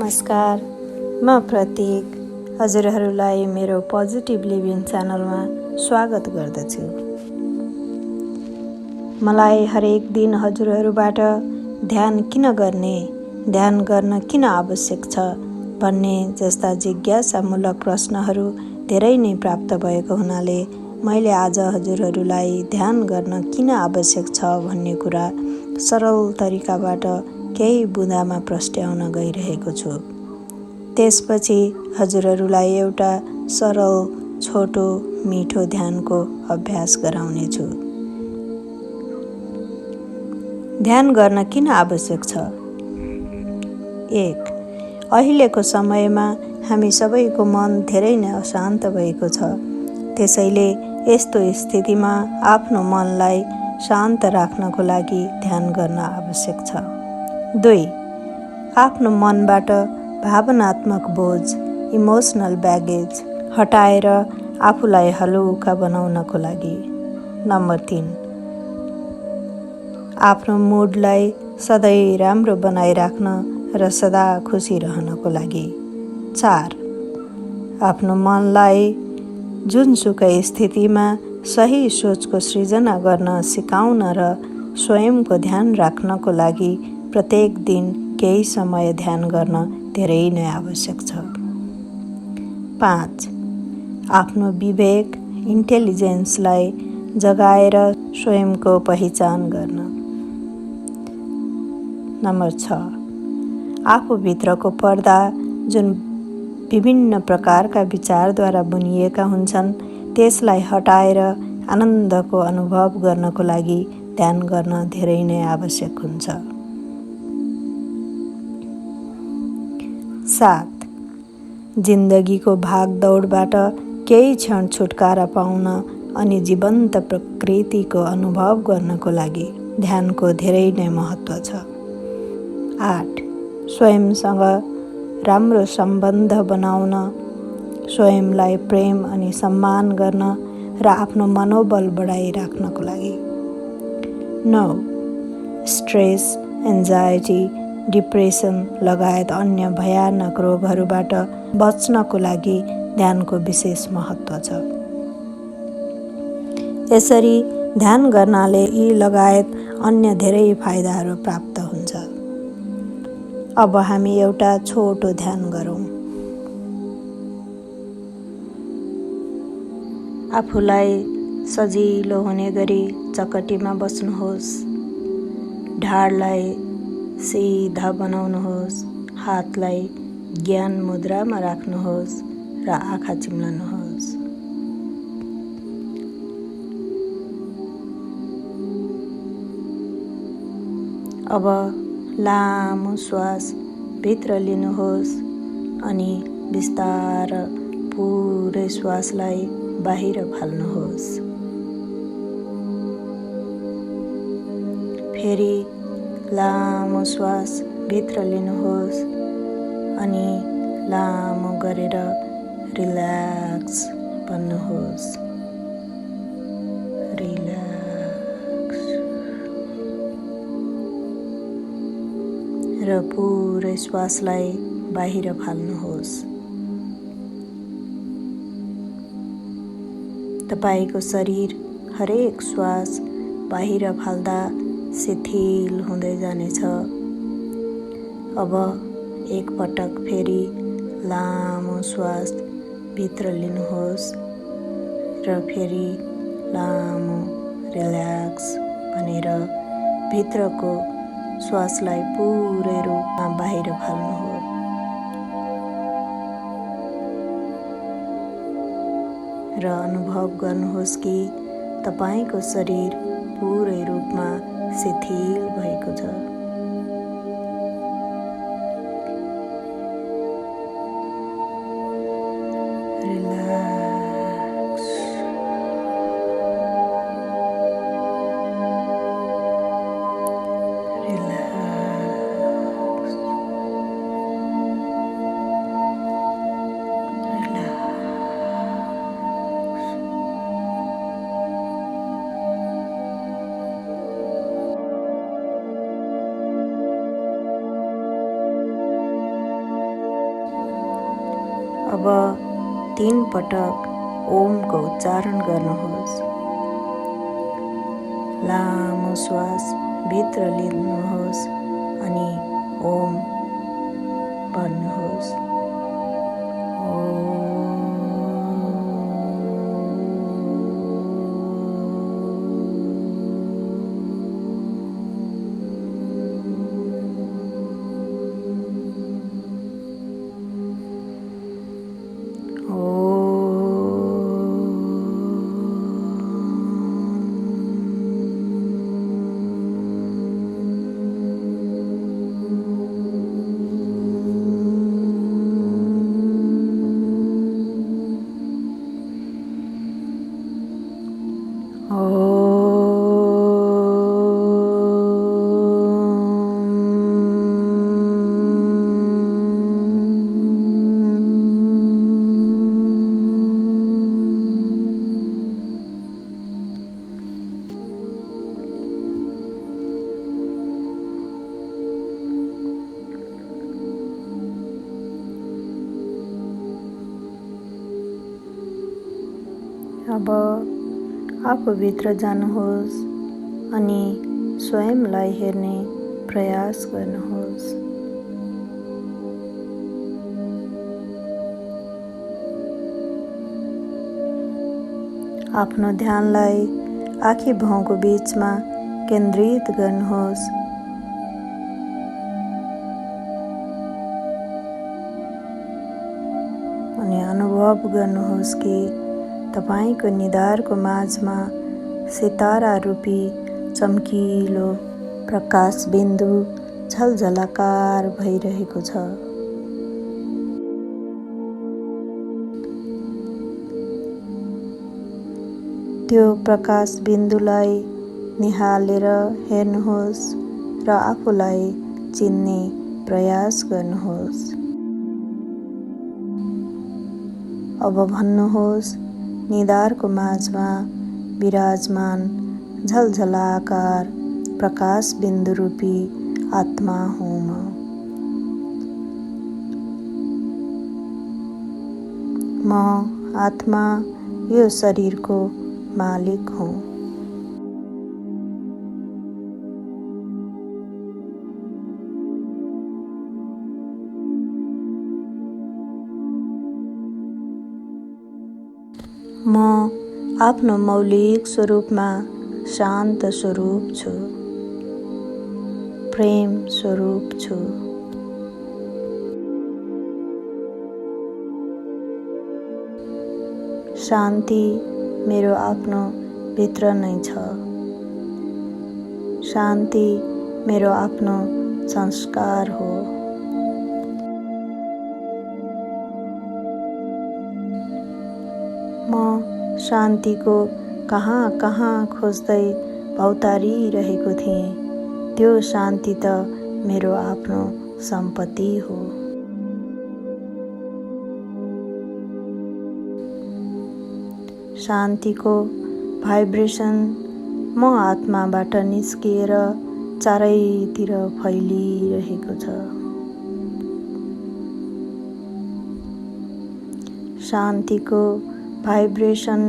नमस्कार, म प्रतीक हजुरहरूलाई मेरो पोजिटिभ लिभिङ च्यानलमा स्वागत गर्दछु। मलाई हरेक दिन हजुरहरूबाट ध्यान किन गर्ने, ध्यान गर्न किन आवश्यक छ भन्ने जस्ता जिज्ञासामूलक प्रश्नहरू धेरै नै प्राप्त भएको हुनाले मैले आज हजुरहरूलाई ध्यान गर्न किन आवश्यक छ भन्ने कुरा सरल तरिकाबाट केही बुँदामा प्रस्ट्याउन गइरहेको छु। त्यसपछि हजुरहरूलाई एउटा सरल, छोटो, मिठो ध्यानको अभ्यास गराउनेछु। ध्यान गर्न किन आवश्यक छ? 1. अहिलेको समयमा हामी सबैको मन धेरै नै अशान्त भएको छ। त्यसैले यस्तो स्थितिमा आफ्नो मनलाई शान्त राख्नको लागि ध्यान गर्न आवश्यक छ। 2. आफ्नो मनबाट भावनात्मक बोझ, इमोसनल ब्यागेज हटाएर आफूलाई हलुका बनाउनको लागि। नम्बर 3. आफ्नो मुडलाई सधैँ राम्रो बनाइराख्न र सदा खुसी रहनको लागि। 4. आफ्नो मनलाई जुनसुकै स्थितिमा सही सोचको सृजना गर्न सिकाउन र स्वयंको ध्यान राख्नको लागि प्रत्येक दिन केही समय ध्यान गर्न धेरै नै आवश्यक छ। 5. आफ्नो विवेक, इन्टेलिजेन्सलाई जगाएर स्वयंको पहिचान गर्न। नम्बर 6. आफूभित्रको पर्दा जुन विभिन्न प्रकारका विचारद्वारा बुनिएका हुन्छन् त्यसलाई हटाएर आनन्दको अनुभव गर्नको लागि ध्यान गर्न धेरै नै आवश्यक हुन्छ। 7. जिन्दगीको भागदौडबाट केही क्षण छुटकारा पाउन अनि जीवन्त प्रकृतिको अनुभव गर्नको लागि ध्यानको धेरै नै महत्त्व छ। 8. स्वयंसँग राम्रो सम्बन्ध बनाउन, स्वयंलाई प्रेम अनि सम्मान गर्न र आफ्नो मनोबल बढाइराख्नको लागि। 9. स्ट्रेस, एन्जाइटी, डिप्रेसन लगायत अन्य भयानक रोगहरूबाट बच्नको लागि ध्यानको विशेष महत्त्व छ। यसरी ध्यान गर्नाले यी लगायत अन्य धेरै फाइदाहरू प्राप्त हुन्छ। अब हामी एउटा छोटो ध्यान गरौँ। आफूलाई सजिलो हुने गरी चकटीमा बस्नुहोस्। ढाडलाई सिधा बनाउनुहोस्। हातलाई ज्ञान मुद्रामा राख्नुहोस् र आँखा चिम्लनुहोस्। अब लामो श्वास भित्र लिनुहोस् अनि बिस्तार पुरै श्वासलाई बाहिर फाल्नुहोस्। फेरि लामो श्वास भित्र लिनुहोस् अनि लामो गरेर रिल्याक्स भन्नुहोस्। रिल्याक्स र पुरै श्वासलाई बाहिर फाल्नुहोस्। तपाईको शरीर हरेक श्वास बाहिर फाल्दा शिथिल हुँदै जानेछ। अब एक पटक फेरि लामो श्वास भित्र लिनुहोस् र फेरि लामो रिल्याक्स भनेर भित्रको श्वासलाई पुरै रूपमा बाहिर फाल्नुहोस्। र अनुभव गर्नुहोस् कि तपाईको शरीर पुरै रूपमा शिथिल भएको छ। रिल्याक्स। रिल्याक्स। रिल्याक्स। अब 3 पटक ओमको उच्चारण गर्नुहोस्। लामो श्वास भित्र लिनुहोस् अनि ओम भन्नुहोस्। अब आफूभित्र जानुहोस् अनि स्वयंलाई हेर्ने प्रयास गर्नुहोस्। आफ्नो ध्यानलाई आँखी भाउको बीचमा केन्द्रित गर्नुहोस्। अनि अनुभव गर्नुहोस् कि तपाईको निधारको माझमा सितारा रूपी चम्किलो प्रकाश बिन्दु झलझलाकार भइरहेको छ। त्यो प्रकाश बिन्दुलाई निहालेर हेर्नुहोस् र आफूलाई चिन्ने प्रयास गर्नुहोस्। अब भन्नुहोस्, निधारको माझमा विराजमान झलझलाकार प्रकाश बिन्दु रूपी आत्मा हुँ म। म आत्मा यो शरीरको मालिक हुँ। म आफ्नो मौलिक स्वरूपमा शान्त स्वरूप छु, प्रेम स्वरूप छु। शान्ति मेरो आफ्नो भित्र नै छ। शान्ति मेरो आफ्नो संस्कार हो। म शान्तिको कहाँ कहाँ खोज्दै भौतारिरहेको थिएँ। त्यो शान्ति त मेरो आफ्नो सम्पत्ति हो। शान्तिको भाइब्रेसन म आत्माबाट निस्किएर चारैतिर फैलिरहेको छ। शान्तिको भाइब्रेसन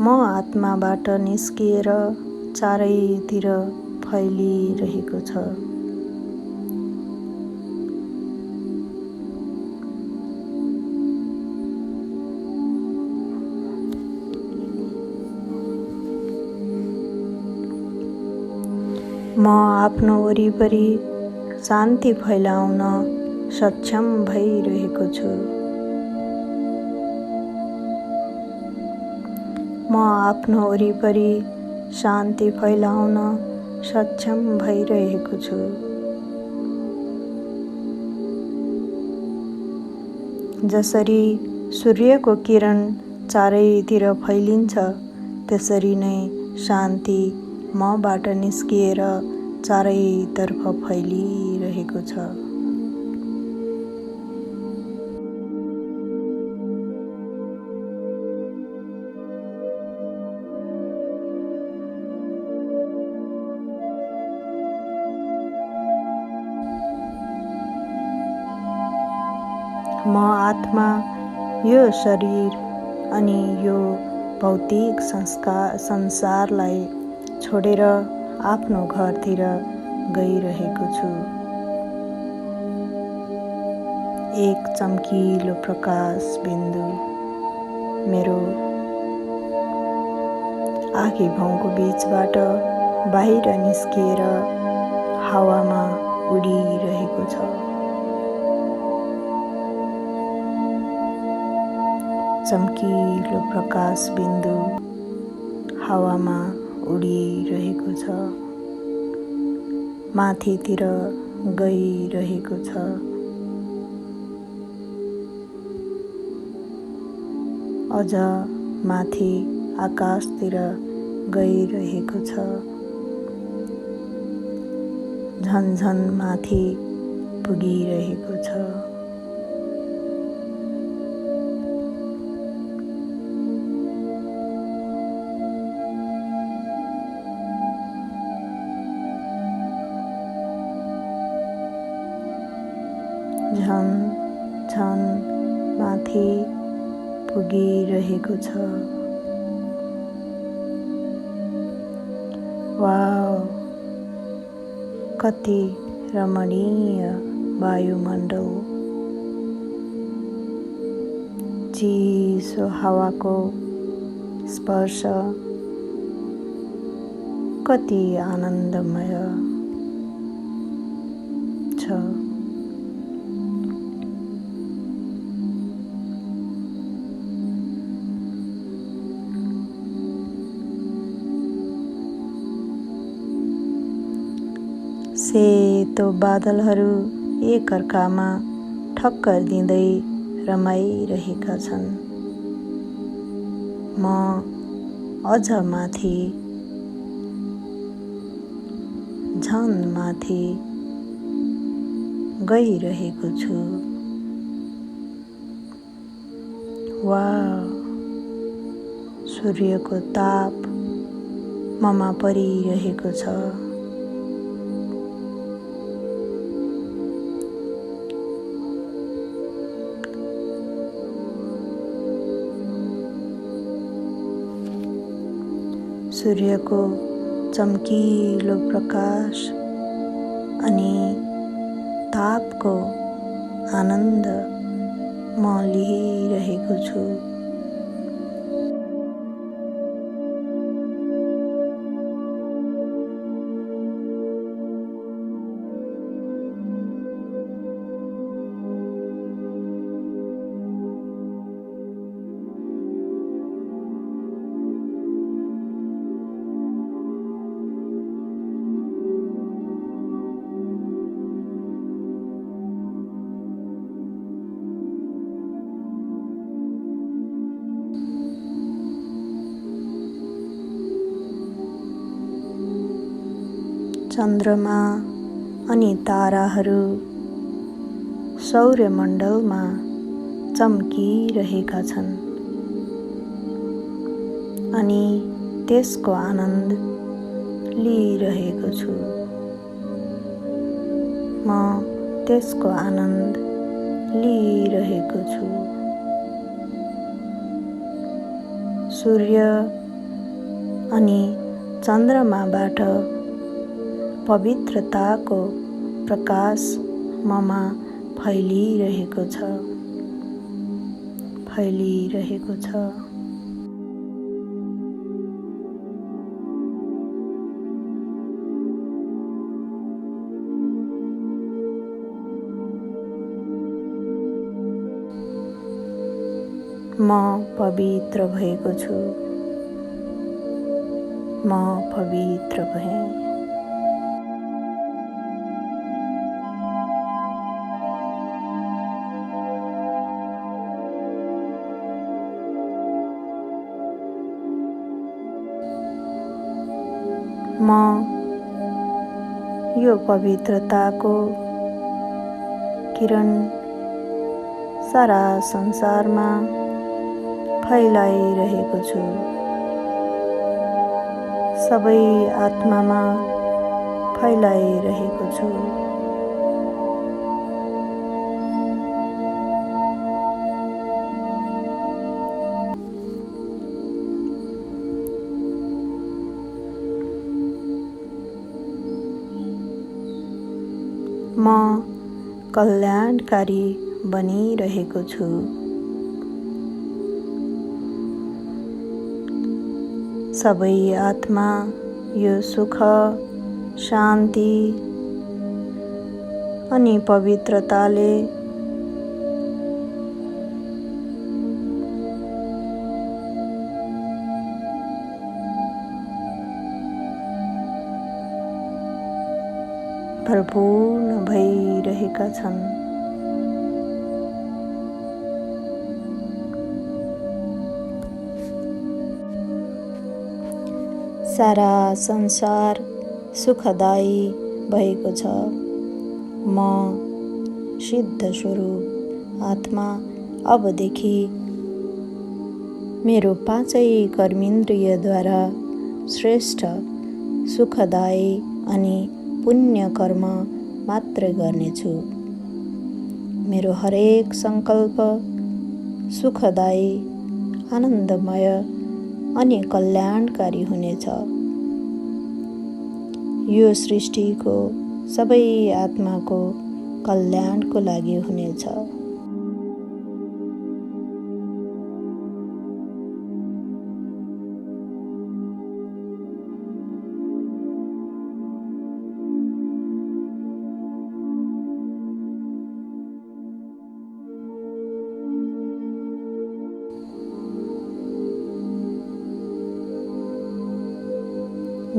म आत्माबाट निस्किएर चारैतिर फैलिरहेको छ। म आफ्नो वरिपरि शान्ति फैलाउन सक्षम भइरहेको छु। म आफ्नो वरिपरि शान्ति फैलाउन सक्षम भइरहेको छु। जसरी सूर्यको किरण चारैतिर फैलिन्छ, त्यसरी नै शान्ति मबाट निस्किएर चारैतर्फ फैलिरहेको छ। म आत्मा यो शरीर अनि यो भौतिक संसारलाई छोडेर आफ्नो घरतिर गइरहेको छु। एक चम्किलो प्रकाश बिन्दु मेरो आँखी भौँको बीचबाट बाहिर निस्किएर हावामा उडिरहेको छ। चम्किलो प्रकाश बिन्दु हावामा उडिरहेको छ, माथितिर गइरहेको छ। अझ माथि आकाशतिर गइरहेको छ, झन्झन माथि पुगिरहेको छ। झन माथि पुगिरहेको छ। वाउ, कति रमणीय वायुमण्डल! चिसो हावाको स्पर्श कति आनन्दमय छ। सेतो बादलहरू एकअर्कामा ठक्कर दिँदै रमाइरहेका छन्। म अझ माथि, झन माथि गइरहेको छु। वाह, सूर्यको ताप ममा परिरहेको छ। सूर्यको चम्किलो प्रकाश अनि तापको आनन्द म लिइरहेको छु। चन्द्रमा अनि ताराहरू सौर्यमण्डलमा चम्किरहेका छन् अनि त्यसको आनन्द लिइरहेको छु। म त्यसको आनन्द लिइरहेको छु। सूर्य अनि चन्द्रमाबाट पवित्रताको प्रकाश ममा फैलिरहेको छ। म पवित्र भएको छु। म पवित्र भएँ। म यो पवित्रताको किरण सारा संसारमा फैलाइरहेको छु। सबै आत्मामा फैलाइरहेको छु। म कल्याणकारी बनिरहेको छु। सबै आत्मा यो सुख, शान्ति अनि पवित्रताले भरपूर्ण भइरहेका छन्। सारा संसार सुखदायी भएको छ। म सिद्ध स्वरूप आत्मा अबदेखि मेरो पाँचै कर्मेन्द्रियद्वारा श्रेष्ठ, सुखदायी अनि पुण्य कर्म मात्र गर्नेछु। मेरो हरेक सङ्कल्प सुखदायी, आनन्दमय अनि कल्याणकारी हुनेछ। यो सृष्टिको सबै आत्माको कल्याणको लागि हुनेछ।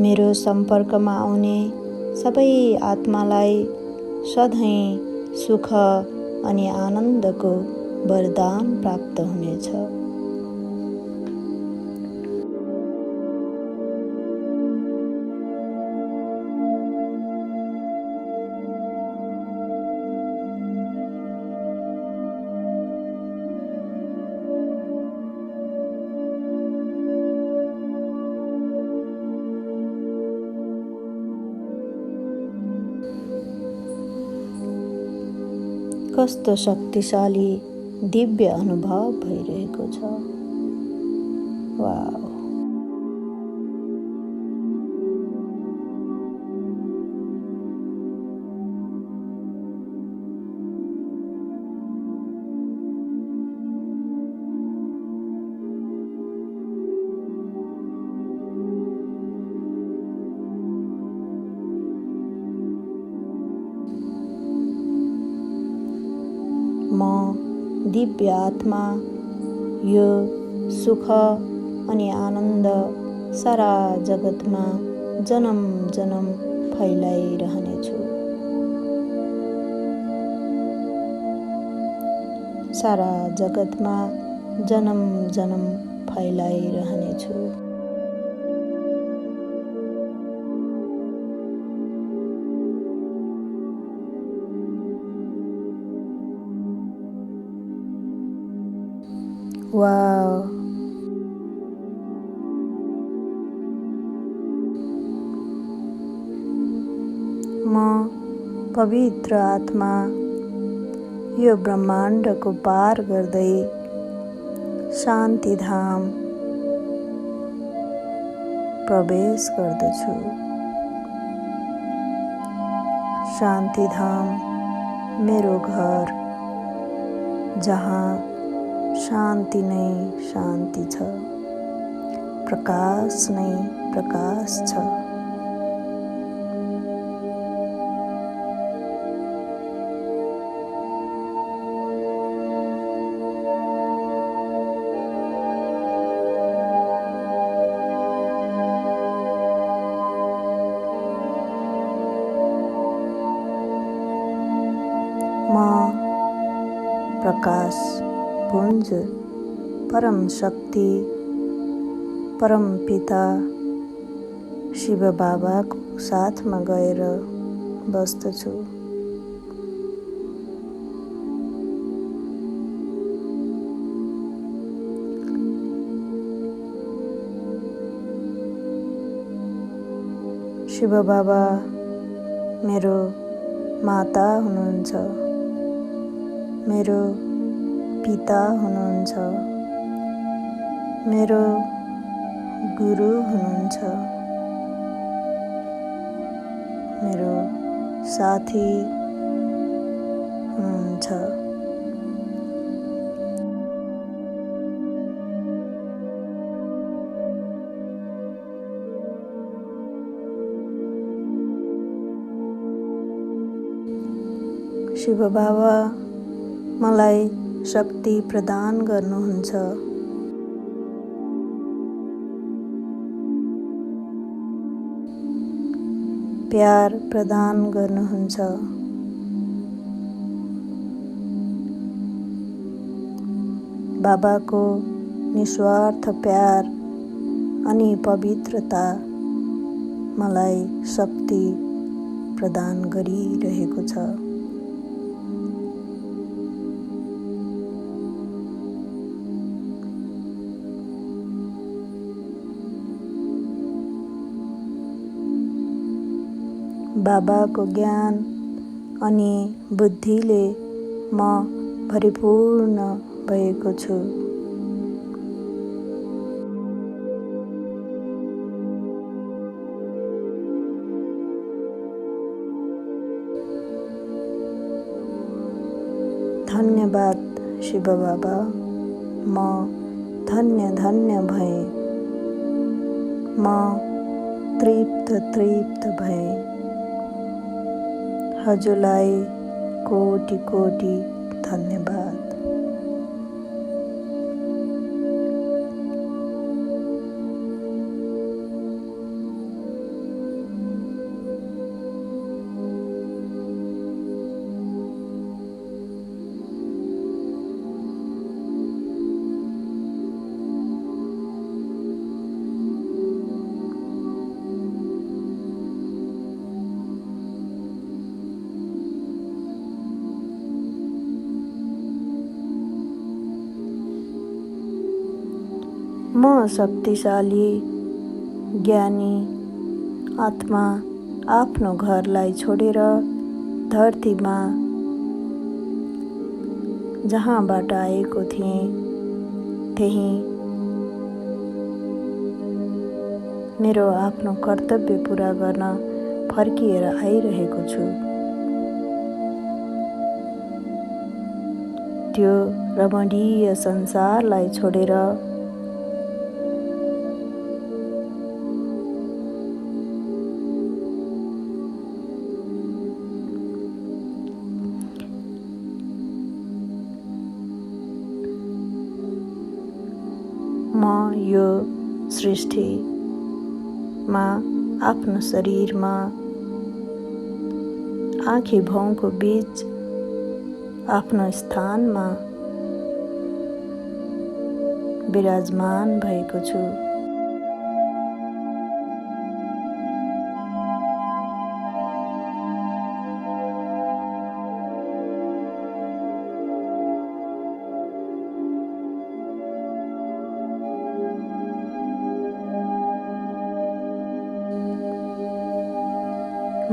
मेरो सम्पर्कमा आउने सबै आत्मालाई सधैँ सुख अनि आनन्दको वरदान प्राप्त हुनेछ। कस्तो शक्तिशाली दिव्य अनुभव भइरहेको छ। वाव! म दिव्य आत्मा यो सुख अनि आनन्द सारा जगतमा जन्म जन्म फैलाइरहनेछु। सारा जगतमा जन्म जन्म फैलाइरहनेछु। वाव! म पवित्र आत्मा यो ब्रह्माण्डको पार गर्दै शान्तिधाम प्रवेश गर्दछु। शान्तिधाम मेरो घर, जहाँ शान्ति नै शान्ति छ, प्रकाश नै प्रकाश छ। म प्रकाश पुञ्ज परम शक्ति परम पिता शिव बाबाको साथमा गएर बस्दछु। शिव बाबा मेरो माता हुनुहुन्छ, मेरो पिता हुनुहुन्छ, मेरो गुरु हुनुहुन्छ, मेरो साथी शिव बाबा मलाई शक्ति प्रदान गर्नुहुन्छ। प्यार प्रदान गर्नुहुन्छ। बाबाको निस्वार्थ प्यार अनि पवित्रता मलाई शक्ति प्रदान गरिरहेको छ। बाबाको ज्ञान अनि बुद्धिले म परिपूर्ण भएको छु। धन्यवाद शिव बाबा, म धन्य धन्य भएँ। म तृप्त भएँ। हजुरलाई कोटि कोटि धन्यवाद। म शक्तिशाली ज्ञानी आत्मा आफ्नो घरलाई छोडेर धरतीमा जहाँबाट आएको थिएँ त्यही मेरो आफ्नो कर्तव्य पुरा गर्न फर्किएर आइरहेको छु। त्यो रमणीय संसारलाई छोडेर म यो सृष्टिमा आफ्नो शरीरमा आँखी भौँको बीच आफ्नो स्थानमा विराजमान भएको छु।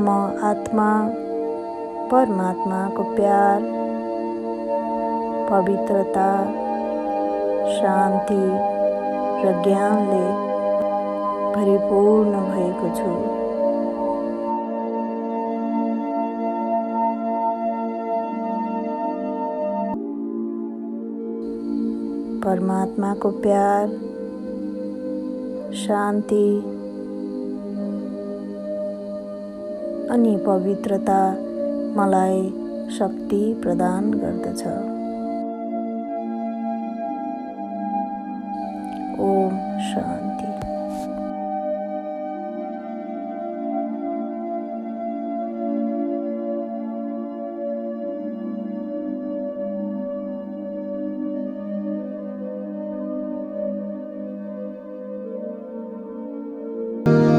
म आत्मा परमात्माको प्यार, पवित्रता, शान्ति र ज्ञानले परिपूर्ण भएको छु। परमात्माको प्यार, शान्ति अनि पवित्रता मलाई शक्ति प्रदान गर्दछ। ओम शान्ति।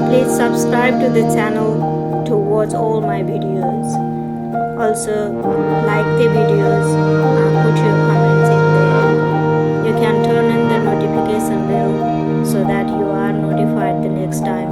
Please subscribe to the channel to watch all my videos. Also, like the videos and put your comments in there. You can turn on the notification bell so that you are notified the next time